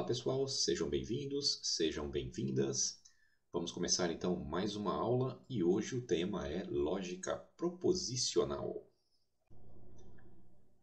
pessoal, sejam bem-vindos, sejam bem-vindas. Vamos começar então mais uma aula e hoje o tema é lógica proposicional.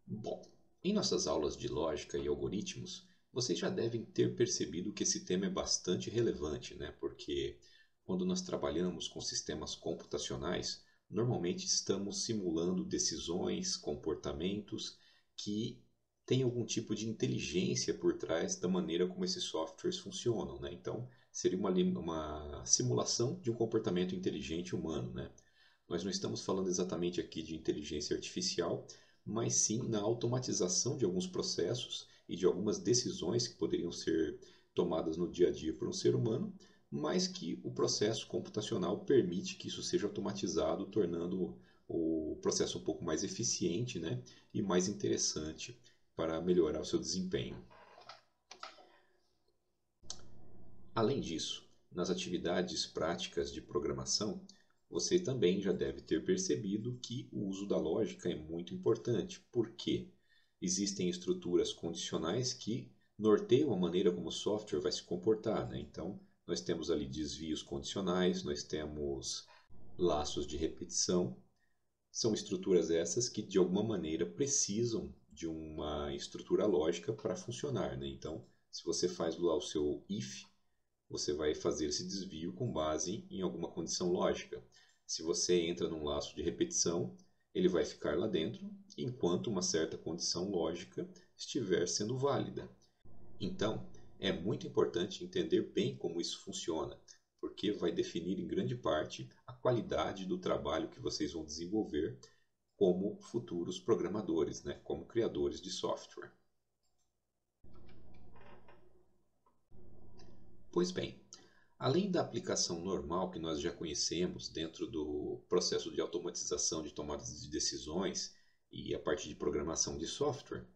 Bom, em nossas aulas de lógica e algoritmos, vocês já devem ter percebido que esse tema é bastante relevante, né? Porque quando nós trabalhamos com sistemas computacionais, normalmente estamos simulando decisões, comportamentos que têm algum tipo de inteligência por trás da maneira como esses softwares funcionam, né? Então, seria uma simulação de um comportamento inteligente humano, né? Nós não estamos falando exatamente aqui de inteligência artificial, mas sim na automatização de alguns processos e de algumas decisões que poderiam ser tomadas no dia a dia por um ser humano, mas que o processo computacional permite que isso seja automatizado, tornando o processo um pouco mais eficiente, né, e mais interessante para melhorar o seu desempenho. Além disso, nas atividades práticas de programação, você também já deve ter percebido que o uso da lógica é muito importante, porque existem estruturas condicionais que norteiam a maneira como o software vai se comportar, né? Então, nós temos ali desvios condicionais, nós temos laços de repetição. São estruturas essas que, de alguma maneira, precisam de uma estrutura lógica para funcionar, né? Então, se você faz lá o seu if, você vai fazer esse desvio com base em alguma condição lógica. Se você entra num laço de repetição, ele vai ficar lá dentro enquanto uma certa condição lógica estiver sendo válida. Então, é muito importante entender bem como isso funciona, porque vai definir em grande parte a qualidade do trabalho que vocês vão desenvolver como futuros programadores, né? Como criadores de software. Pois bem, além da aplicação normal que nós já conhecemos dentro do processo de automatização de tomadas de decisões e a parte de programação de software,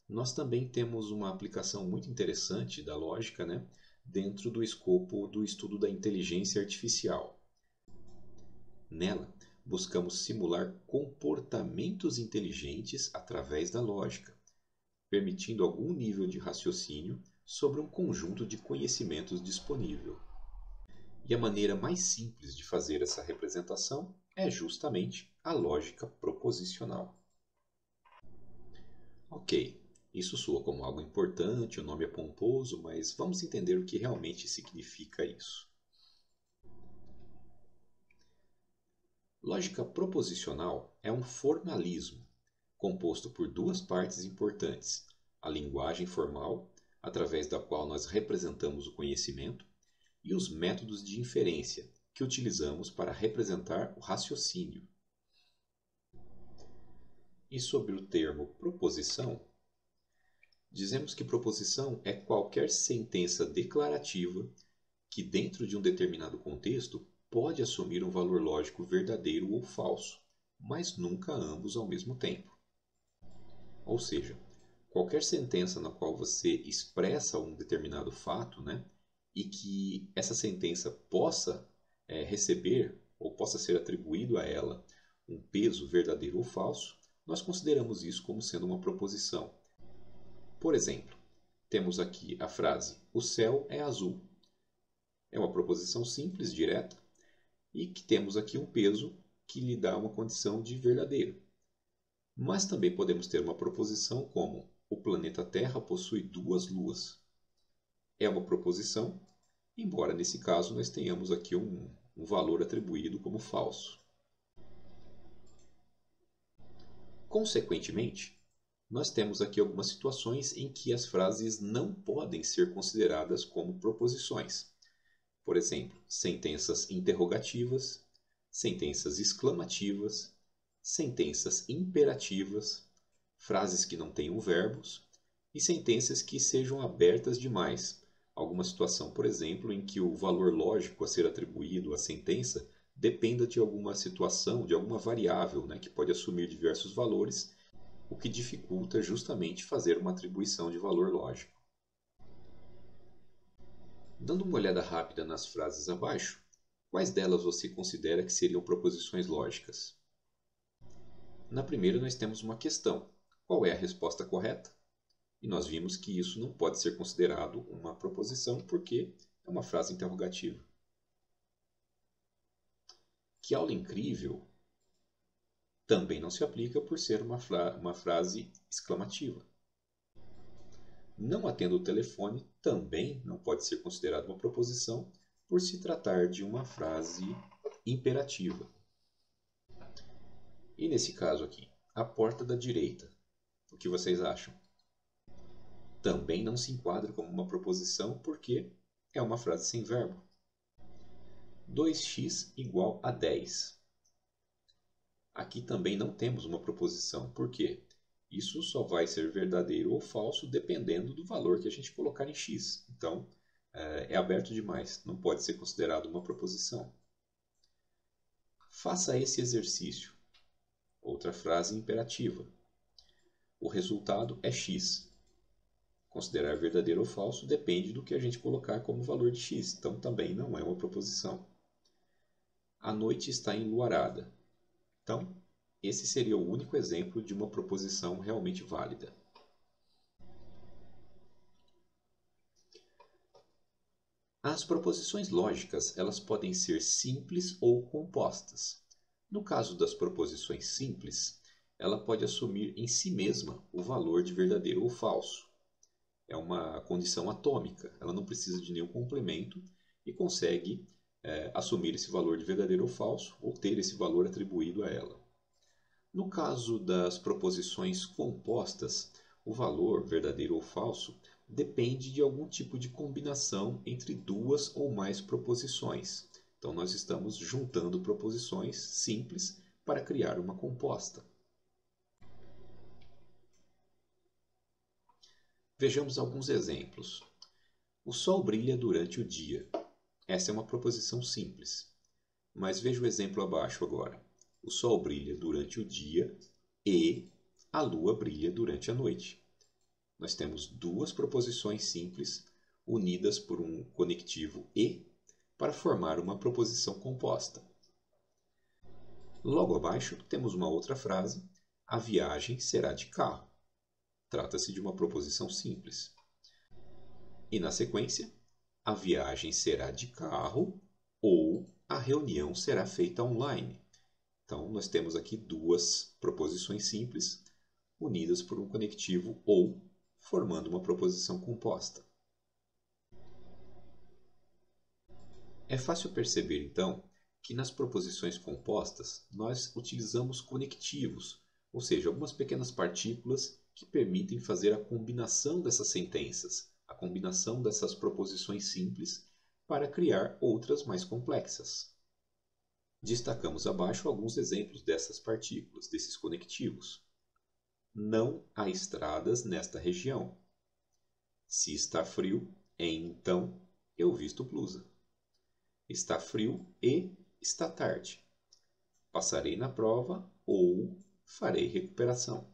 nós também temos uma aplicação muito interessante da lógica, né, dentro do escopo do estudo da inteligência artificial. Nela, buscamos simular comportamentos inteligentes através da lógica, permitindo algum nível de raciocínio sobre um conjunto de conhecimentos disponível. E a maneira mais simples de fazer essa representação é justamente a lógica proposicional. Ok, isso soa como algo importante, o nome é pomposo, mas vamos entender o que realmente significa isso. Lógica proposicional é um formalismo composto por duas partes importantes: a linguagem formal, através da qual nós representamos o conhecimento, e os métodos de inferência, que utilizamos para representar o raciocínio. E sobre o termo proposição, dizemos que proposição é qualquer sentença declarativa que, dentro de um determinado contexto, pode assumir um valor lógico verdadeiro ou falso, mas nunca ambos ao mesmo tempo. Ou seja, qualquer sentença na qual você expressa um determinado fato, né, e que essa sentença possa receber ou possa ser atribuído a ela um peso verdadeiro ou falso, nós consideramos isso como sendo uma proposição. Por exemplo, temos aqui a frase: o céu é azul. É uma proposição simples, direta, e que temos aqui um peso que lhe dá uma condição de verdadeiro. Mas também podemos ter uma proposição como: o planeta Terra possui duas luas. É uma proposição, embora nesse caso nós tenhamos aqui um valor atribuído como falso. Consequentemente, nós temos aqui algumas situações em que as frases não podem ser consideradas como proposições. Por exemplo, sentenças interrogativas, sentenças exclamativas, sentenças imperativas, frases que não tenham verbos e sentenças que sejam abertas demais. Alguma situação, por exemplo, em que o valor lógico a ser atribuído à sentença dependa de alguma situação, de alguma variável, né, que pode assumir diversos valores, o que dificulta justamente fazer uma atribuição de valor lógico. Dando uma olhada rápida nas frases abaixo, quais delas você considera que seriam proposições lógicas? Na primeira nós temos uma questão. Qual é a resposta correta? E nós vimos que isso não pode ser considerado uma proposição porque é uma frase interrogativa. Que aula incrível também não se aplica por ser uma frase exclamativa. Não atendo o telefone também não pode ser considerado uma proposição por se tratar de uma frase imperativa. E nesse caso aqui, a porta da direita, o que vocês acham? Também não se enquadra como uma proposição porque é uma frase sem verbo. 2x igual a 10. Aqui também não temos uma proposição, por quê? Isso só vai ser verdadeiro ou falso dependendo do valor que a gente colocar em x. Então, é aberto demais, não pode ser considerado uma proposição. Faça esse exercício. Outra frase imperativa. O resultado é x. Considerar verdadeiro ou falso depende do que a gente colocar como valor de x, então também não é uma proposição. A noite está enluarada. Então, esse seria o único exemplo de uma proposição realmente válida. As proposições lógicas, elas podem ser simples ou compostas. No caso das proposições simples, ela pode assumir em si mesma o valor de verdadeiro ou falso. É uma condição atômica, ela não precisa de nenhum complemento e consegue assumir esse valor de verdadeiro ou falso ou ter esse valor atribuído a ela. No caso das proposições compostas, o valor, verdadeiro ou falso, depende de algum tipo de combinação entre duas ou mais proposições. Então, nós estamos juntando proposições simples para criar uma composta. Vejamos alguns exemplos. O sol brilha durante o dia. Essa é uma proposição simples. Mas veja o exemplo abaixo agora. O sol brilha durante o dia e a lua brilha durante a noite. Nós temos duas proposições simples unidas por um conectivo e para formar uma proposição composta. Logo abaixo temos uma outra frase: a viagem será de carro. Trata-se de uma proposição simples. E na sequência, a viagem será de carro ou a reunião será feita online. Então, nós temos aqui duas proposições simples unidas por um conectivo ou, formando uma proposição composta. É fácil perceber, então, que nas proposições compostas nós utilizamos conectivos, ou seja, algumas pequenas partículas que permitem fazer a combinação dessas sentenças, a combinação dessas proposições simples para criar outras mais complexas. Destacamos abaixo alguns exemplos dessas partículas, desses conectivos. Não há estradas nesta região. Se está frio, então eu visto blusa. Está frio e está tarde. Passarei na prova ou farei recuperação.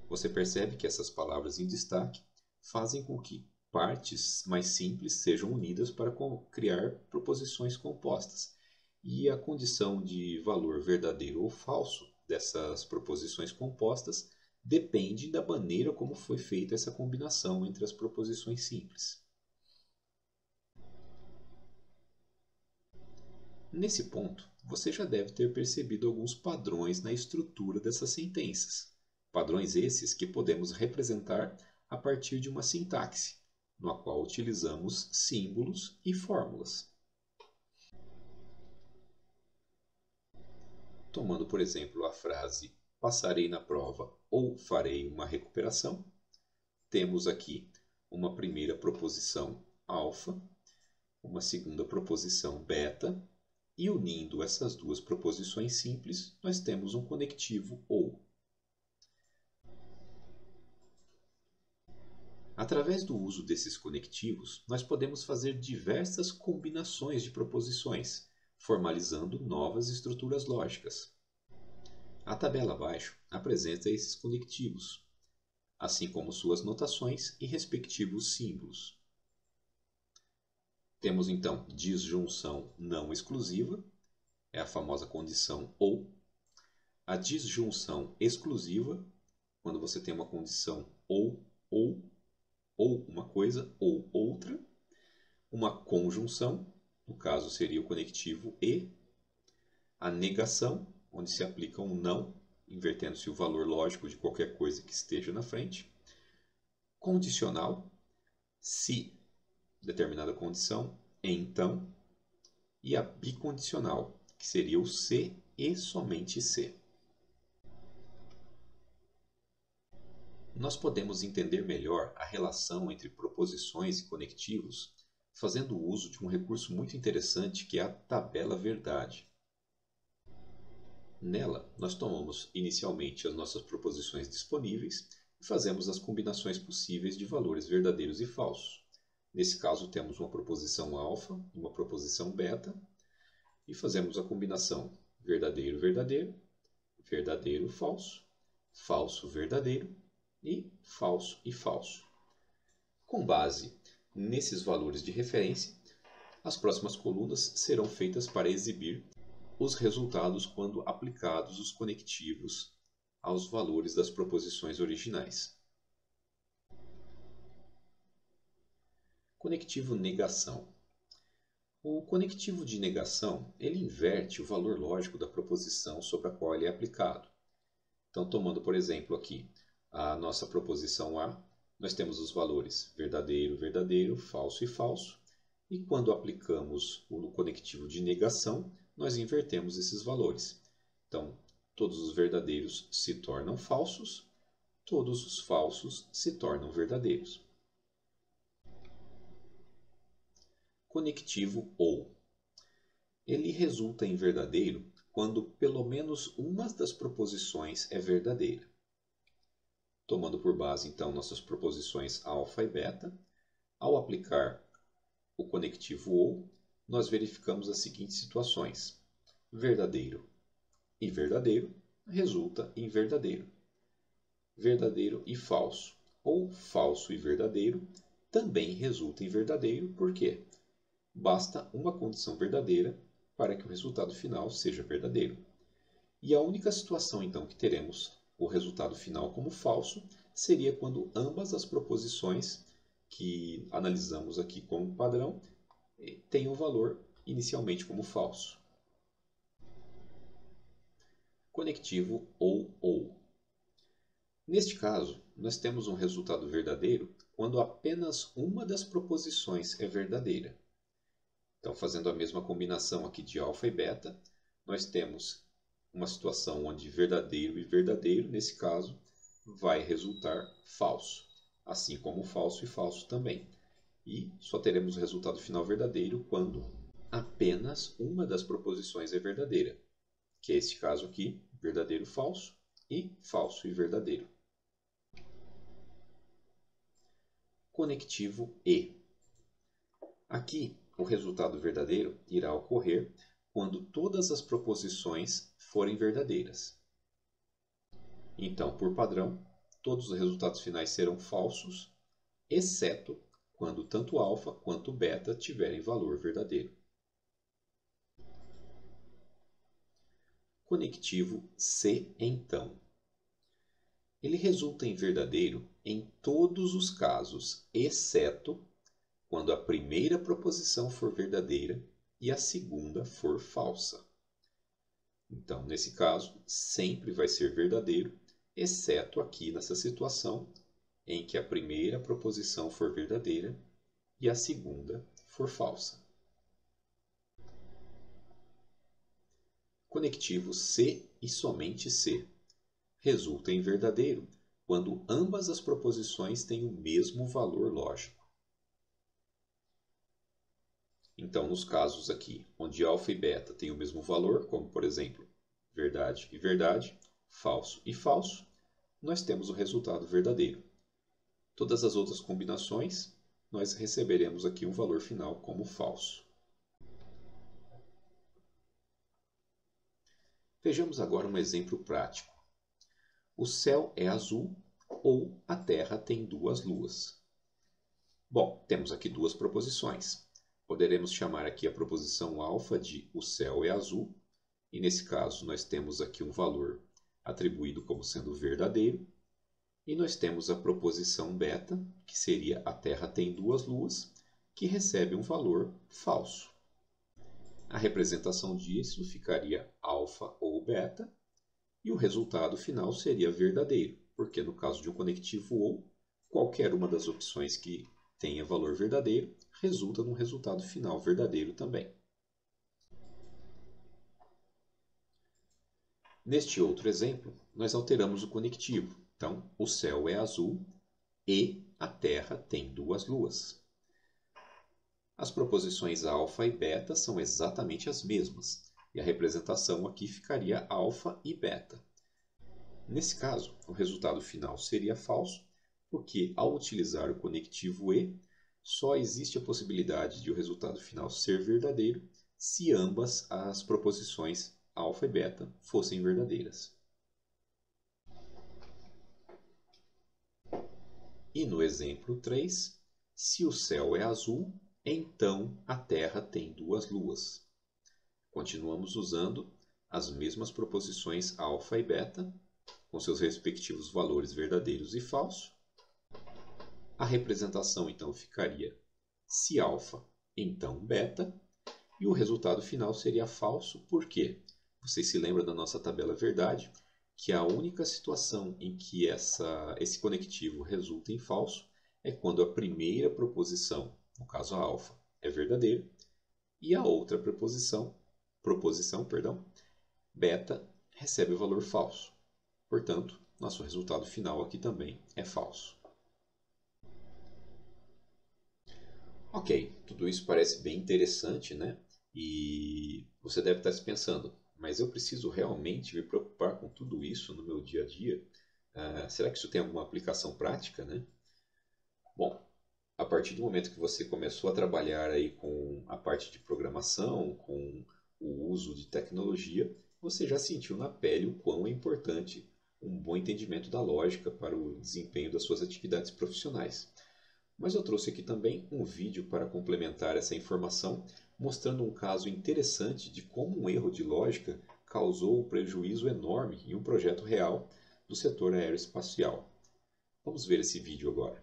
Você percebe que essas palavras em destaque fazem com que partes mais simples sejam unidas para criar proposições compostas. E a condição de valor verdadeiro ou falso dessas proposições compostas depende da maneira como foi feita essa combinação entre as proposições simples. Nesse ponto, você já deve ter percebido alguns padrões na estrutura dessas sentenças. Padrões esses que podemos representar a partir de uma sintaxe, na qual utilizamos símbolos e fórmulas. Tomando, por exemplo, a frase passarei na prova ou farei uma recuperação, temos aqui uma primeira proposição alfa, uma segunda proposição beta, e unindo essas duas proposições simples, nós temos um conectivo ou. Através do uso desses conectivos, nós podemos fazer diversas combinações de proposições, formalizando novas estruturas lógicas. A tabela abaixo apresenta esses conectivos, assim como suas notações e respectivos símbolos. Temos então disjunção não exclusiva, é a famosa condição ou. A disjunção exclusiva, quando você tem uma condição ou uma coisa ou outra, uma conjunção, no caso seria o conectivo e, a negação, onde se aplica um não, invertendo-se o valor lógico de qualquer coisa que esteja na frente, condicional, se determinada condição, então, e a bicondicional, que seria o se e somente se. Nós podemos entender melhor a relação entre proposições e conectivos fazendo uso de um recurso muito interessante que é a tabela verdade. Nela, nós tomamos inicialmente as nossas proposições disponíveis e fazemos as combinações possíveis de valores verdadeiros e falsos. Nesse caso, temos uma proposição alfa e uma proposição beta, e fazemos a combinação verdadeiro, verdadeiro, verdadeiro, falso, falso, verdadeiro e falso. Com base nesses valores de referência, as próximas colunas serão feitas para exibir os resultados quando aplicados os conectivos aos valores das proposições originais. Conectivo negação. O conectivo de negação ele inverte o valor lógico da proposição sobre a qual ele é aplicado. Então, tomando por exemplo aqui a nossa proposição A, nós temos os valores verdadeiro, verdadeiro, falso e falso, e quando aplicamos o conectivo de negação, nós invertemos esses valores. Então, todos os verdadeiros se tornam falsos, todos os falsos se tornam verdadeiros. Conectivo ou. Ele resulta em verdadeiro quando pelo menos uma das proposições é verdadeira. Tomando por base, então, nossas proposições alfa e beta, ao aplicar o conectivo ou, nós verificamos as seguintes situações. Verdadeiro e verdadeiro resulta em verdadeiro. Verdadeiro e falso, ou falso e verdadeiro, também resulta em verdadeiro, por quê? Basta uma condição verdadeira para que o resultado final seja verdadeiro. E a única situação, então, que teremos o resultado final como falso seria quando ambas as proposições que analisamos aqui como padrão tenham o valor inicialmente como falso. Conectivo ou. Neste caso, nós temos um resultado verdadeiro quando apenas uma das proposições é verdadeira. Então, fazendo a mesma combinação aqui de alfa e beta, nós temos uma situação onde verdadeiro e verdadeiro, nesse caso, vai resultar falso, assim como falso e falso também. E só teremos o resultado final verdadeiro quando apenas uma das proposições é verdadeira, que é este caso aqui, verdadeiro, falso e verdadeiro. Conectivo e. Aqui, o resultado verdadeiro irá ocorrer quando todas as proposições forem verdadeiras. Então, por padrão, todos os resultados finais serão falsos, exceto quando tanto alfa quanto beta tiverem valor verdadeiro. Conectivo se então. Ele resulta em verdadeiro em todos os casos, exceto quando a primeira proposição for verdadeira e a segunda for falsa. Então, nesse caso, sempre vai ser verdadeiro, exceto aqui nessa situação em que a primeira proposição for verdadeira e a segunda for falsa. Conectivo se e somente se. Resulta em verdadeiro quando ambas as proposições têm o mesmo valor lógico. Então, nos casos aqui, onde alfa e beta têm o mesmo valor, como por exemplo, verdade e verdade, falso e falso, nós temos o resultado verdadeiro. Todas as outras combinações, nós receberemos aqui um valor final como falso. Vejamos agora um exemplo prático. O céu é azul ou a Terra tem duas luas. Bom, temos aqui duas proposições. Poderemos chamar aqui a proposição alfa de o céu é azul, e nesse caso nós temos aqui um valor atribuído como sendo verdadeiro, E nós temos a proposição beta, que seria a Terra tem duas luas, que recebe um valor falso. A representação disso ficaria alfa ou beta, e o resultado final seria verdadeiro, porque no caso de um conectivo ou, qualquer uma das opções que tenha valor verdadeiro resulta num resultado final verdadeiro também. Neste outro exemplo, nós alteramos o conectivo. Então, o céu é azul e a Terra tem duas luas. As proposições alfa e beta são exatamente as mesmas, e a representação aqui ficaria alfa e beta. Nesse caso, o resultado final seria falso, porque ao utilizar o conectivo e, só existe a possibilidade de o resultado final ser verdadeiro se ambas as proposições alfa e beta fossem verdadeiras. E no exemplo 3, se o céu é azul, então a Terra tem duas luas. Continuamos usando as mesmas proposições alfa e beta, com seus respectivos valores verdadeiros e falsos. A representação então ficaria se alfa, então beta, e o resultado final seria falso, porque vocês se lembram da nossa tabela verdade, que a única situação em que esse conectivo resulta em falso é quando a primeira proposição, no caso a alfa, é verdadeira, e a outra proposição, beta, recebe o valor falso. Portanto, nosso resultado final aqui também é falso. Ok, tudo isso parece bem interessante, né? E você deve estar se pensando, mas eu preciso realmente me preocupar com tudo isso no meu dia a dia? Será que isso tem alguma aplicação prática, né? Bom, a partir do momento que você começou a trabalhar aí com a parte de programação, com o uso de tecnologia, você já sentiu na pele o quão é importante um bom entendimento da lógica para o desempenho das suas atividades profissionais. Mas eu trouxe aqui também um vídeo para complementar essa informação, mostrando um caso interessante de como um erro de lógica causou um prejuízo enorme em um projeto real do setor aeroespacial. Vamos ver esse vídeo agora.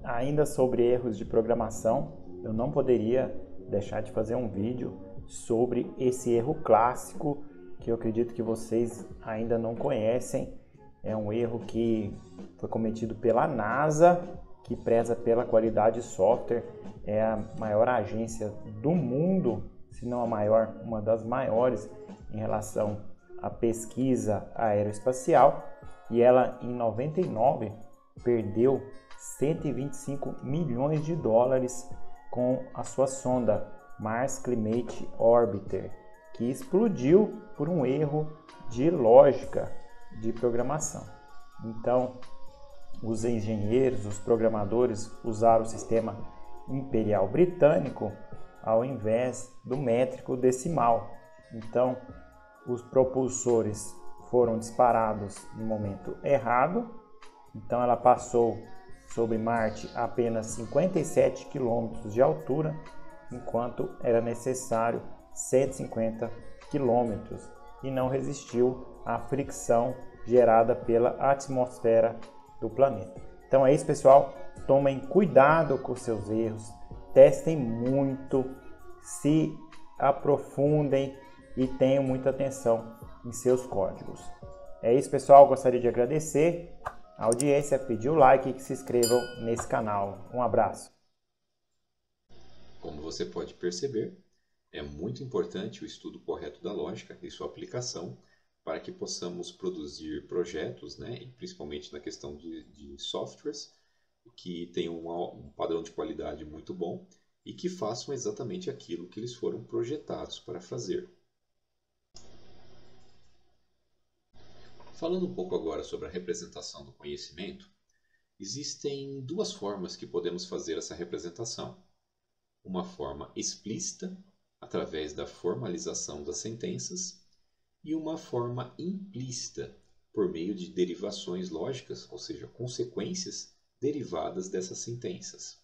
Ainda sobre erros de programação, eu não poderia deixar de fazer um vídeo sobre esse erro clássico que eu acredito que vocês ainda não conhecem. É um erro que foi cometido pela NASA, que preza pela qualidade de software. É a maior agência do mundo, se não a maior, uma das maiores em relação à pesquisa aeroespacial. E ela, em 99, perdeu 125 milhões de dólares com a sua sonda Mars Climate Orbiter, que explodiu por um erro de lógica de programação. Então, os engenheiros, os programadores usaram o sistema imperial britânico ao invés do métrico decimal. Então, os propulsores foram disparados no momento errado. Então, ela passou sobre Marte a apenas 57 km de altura, enquanto era necessário 150 km, e não resistiu à fricção gerada pela atmosfera do planeta. Então é isso, pessoal. Tomem cuidado com seus erros, testem muito, se aprofundem e tenham muita atenção em seus códigos. É isso, pessoal. Gostaria de agradecer a audiência, pedir o like e que se inscrevam nesse canal. Um abraço. Como você pode perceber, é muito importante o estudo correto da lógica e sua aplicação para que possamos produzir projetos, né, e principalmente na questão de softwares, que tenham um padrão de qualidade muito bom e que façam exatamente aquilo que eles foram projetados para fazer. Falando um pouco agora sobre a representação do conhecimento, existem duas formas que podemos fazer essa representação. Uma forma explícita, através da formalização das sentenças, e uma forma implícita, por meio de derivações lógicas, ou seja, consequências derivadas dessas sentenças.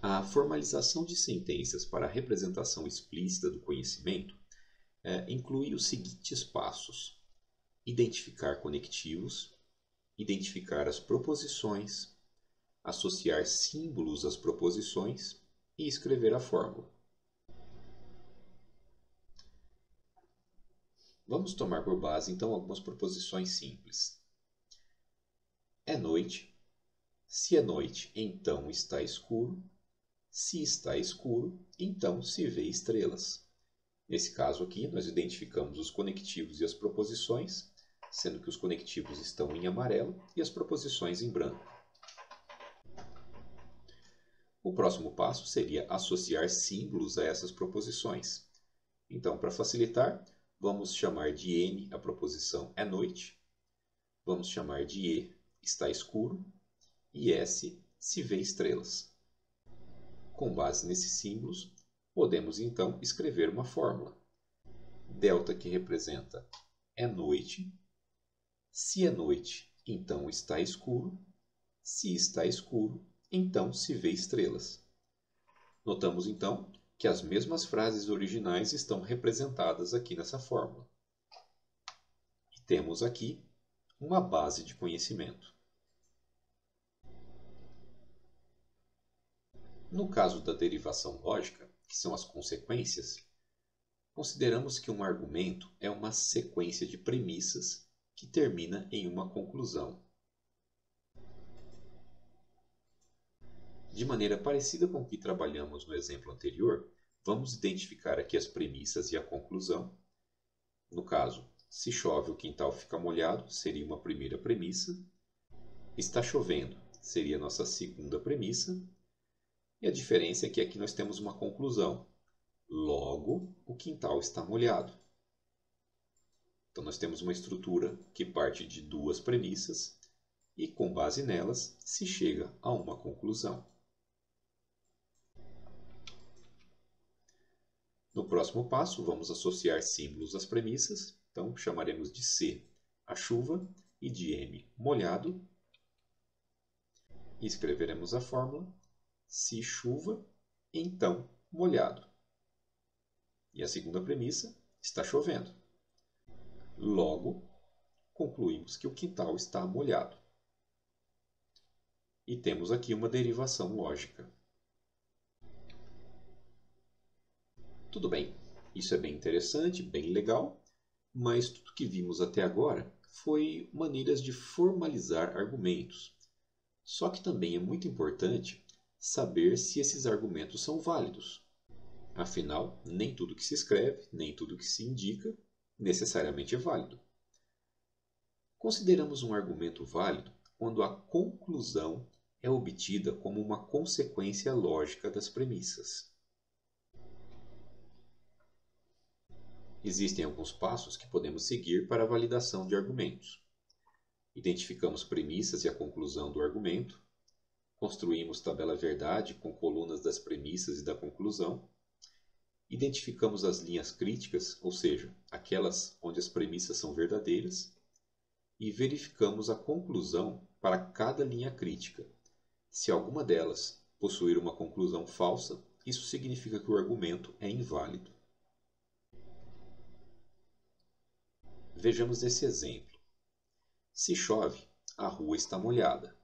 A formalização de sentenças para a representação explícita do conhecimento inclui os seguintes passos: identificar conectivos, identificar as proposições, associar símbolos às proposições e escrever a fórmula. Vamos tomar por base, então, algumas proposições simples. É noite. Se é noite, então está escuro. Se está escuro, então se vê estrelas. Nesse caso aqui, nós identificamos os conectivos e as proposições, sendo que os conectivos estão em amarelo e as proposições em branco. O próximo passo seria associar símbolos a essas proposições. Então, para facilitar, vamos chamar de N a proposição é noite, vamos chamar de E está escuro e S se vê estrelas. Com base nesses símbolos, podemos então escrever uma fórmula. Delta, que representa é noite. Se é noite, então está escuro. Se está escuro, então se vê estrelas. Notamos então que as mesmas frases originais estão representadas aqui nessa fórmula. E temos aqui uma base de conhecimento. No caso da derivação lógica, que são as consequências, consideramos que um argumento é uma sequência de premissas que termina em uma conclusão. De maneira parecida com o que trabalhamos no exemplo anterior, vamos identificar aqui as premissas e a conclusão. No caso, se chove o quintal fica molhado, seria uma primeira premissa. Está chovendo, seria a nossa segunda premissa. E a diferença é que aqui nós temos uma conclusão. Logo, o quintal está molhado. Então nós temos uma estrutura que parte de duas premissas e com base nelas se chega a uma conclusão. No próximo passo, vamos associar símbolos às premissas. Então, chamaremos de C a chuva e de M molhado. E escreveremos a fórmula: se chuva, então molhado. E a segunda premissa: está chovendo. Logo, concluímos que o quintal está molhado. E temos aqui uma derivação lógica. Tudo bem, isso é bem interessante, bem legal, mas tudo que vimos até agora foi maneiras de formalizar argumentos. Só que também é muito importante saber se esses argumentos são válidos. Afinal, nem tudo que se escreve, nem tudo que se indica, necessariamente é válido. Consideramos um argumento válido quando a conclusão é obtida como uma consequência lógica das premissas. Existem alguns passos que podemos seguir para a validação de argumentos. Identificamos premissas e a conclusão do argumento. Construímos tabela verdade com colunas das premissas e da conclusão. Identificamos as linhas críticas, ou seja, aquelas onde as premissas são verdadeiras. E verificamos a conclusão para cada linha crítica. Se alguma delas possuir uma conclusão falsa, isso significa que o argumento é inválido. Vejamos esse exemplo. Se chove, a rua está molhada.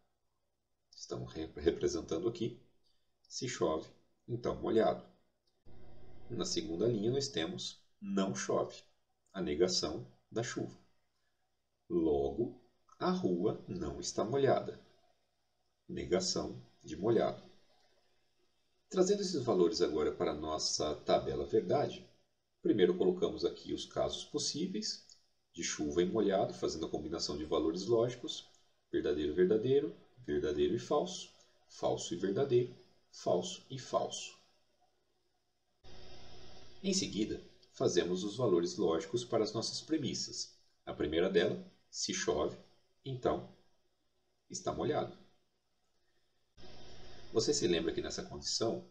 Estamos representando aqui. Se chove, então molhado. Na segunda linha nós temos não chove, a negação da chuva. Logo, a rua não está molhada. Negação de molhado. Trazendo esses valores agora para a nossa tabela verdade, primeiro colocamos aqui os casos possíveis de chuva e molhado, fazendo a combinação de valores lógicos: verdadeiro, verdadeiro, verdadeiro e falso, falso e verdadeiro, falso e falso. Em seguida, fazemos os valores lógicos para as nossas premissas. A primeira dela: se chove, então está molhado. Você se lembra que nessa condição,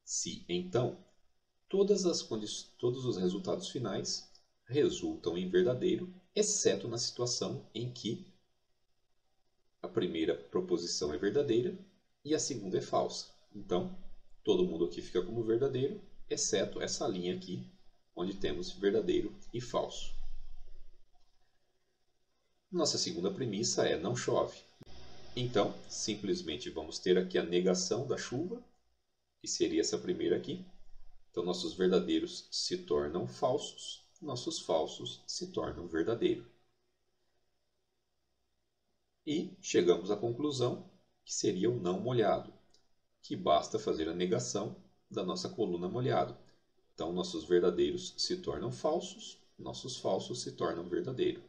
se então, todos os resultados finais resultam em verdadeiro, exceto na situação em que a primeira proposição é verdadeira e a segunda é falsa. Então, todo mundo aqui fica como verdadeiro, exceto essa linha aqui, onde temos verdadeiro e falso. Nossa segunda premissa é não chove. Então, simplesmente vamos ter aqui a negação da chuva, que seria essa primeira aqui. Então, nossos verdadeiros se tornam falsos, nossos falsos se tornam verdadeiros. E chegamos à conclusão, que seria o não molhado, que basta fazer a negação da nossa coluna molhado. Então, nossos verdadeiros se tornam falsos, nossos falsos se tornam verdadeiros.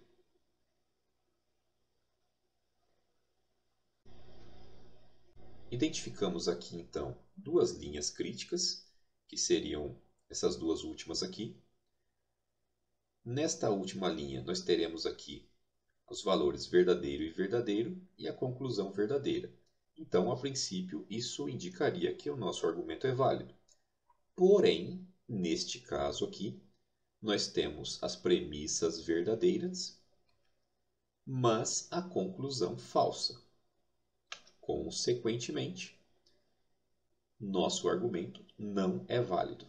Identificamos aqui, então, duas linhas críticas, que seriam essas duas últimas aqui. Nesta última linha, nós teremos aqui os valores verdadeiro e verdadeiro e a conclusão verdadeira. Então, a princípio, isso indicaria que o nosso argumento é válido. Porém, neste caso aqui, nós temos as premissas verdadeiras, mas a conclusão falsa. Consequentemente, nosso argumento não é válido.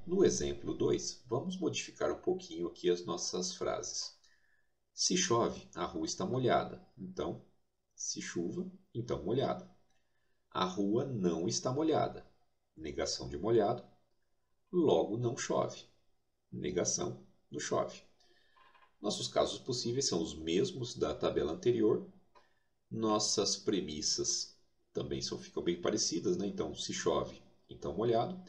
No exemplo 2, vamos modificar um pouquinho aqui as nossas frases. Se chove, a rua está molhada. Então, se chuva, então molhado. A rua não está molhada. Negação de molhado. Logo não chove. Negação do chove. Nossos casos possíveis são os mesmos da tabela anterior. Nossas premissas também ficam bem parecidas, né? Então, se chove, então molhado.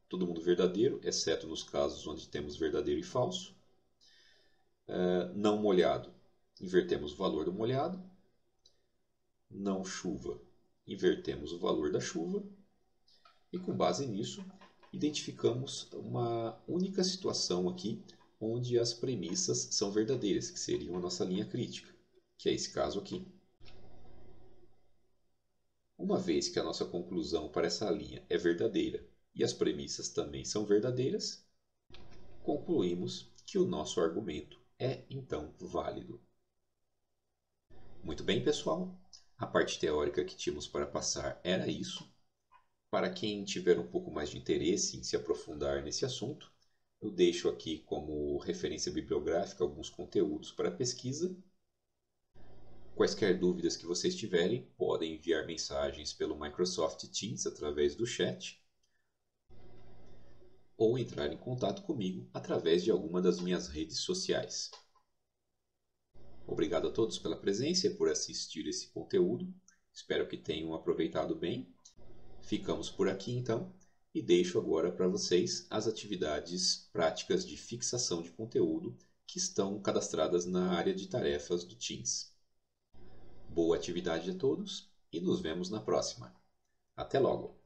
Todo mundo verdadeiro, exceto nos casos onde temos verdadeiro e falso. Não molhado, invertemos o valor do molhado. Não chuva, invertemos o valor da chuva. E com base nisso, identificamos uma única situação aqui onde as premissas são verdadeiras, que seriam a nossa linha crítica, que é esse caso aqui. Uma vez que a nossa conclusão para essa linha é verdadeira e as premissas também são verdadeiras, concluímos que o nosso argumento é então válido. Muito bem, pessoal. A parte teórica que tínhamos para passar era isso. Para quem tiver um pouco mais de interesse em se aprofundar nesse assunto, eu deixo aqui como referência bibliográfica alguns conteúdos para pesquisa. Quaisquer dúvidas que vocês tiverem, podem enviar mensagens pelo Microsoft Teams através do chat ou entrar em contato comigo através de alguma das minhas redes sociais. Obrigado a todos pela presença e por assistir esse conteúdo. Espero que tenham aproveitado bem. Ficamos por aqui então e deixo agora para vocês as atividades práticas de fixação de conteúdo que estão cadastradas na área de tarefas do Teams. Boa atividade a todos e nos vemos na próxima. Até logo!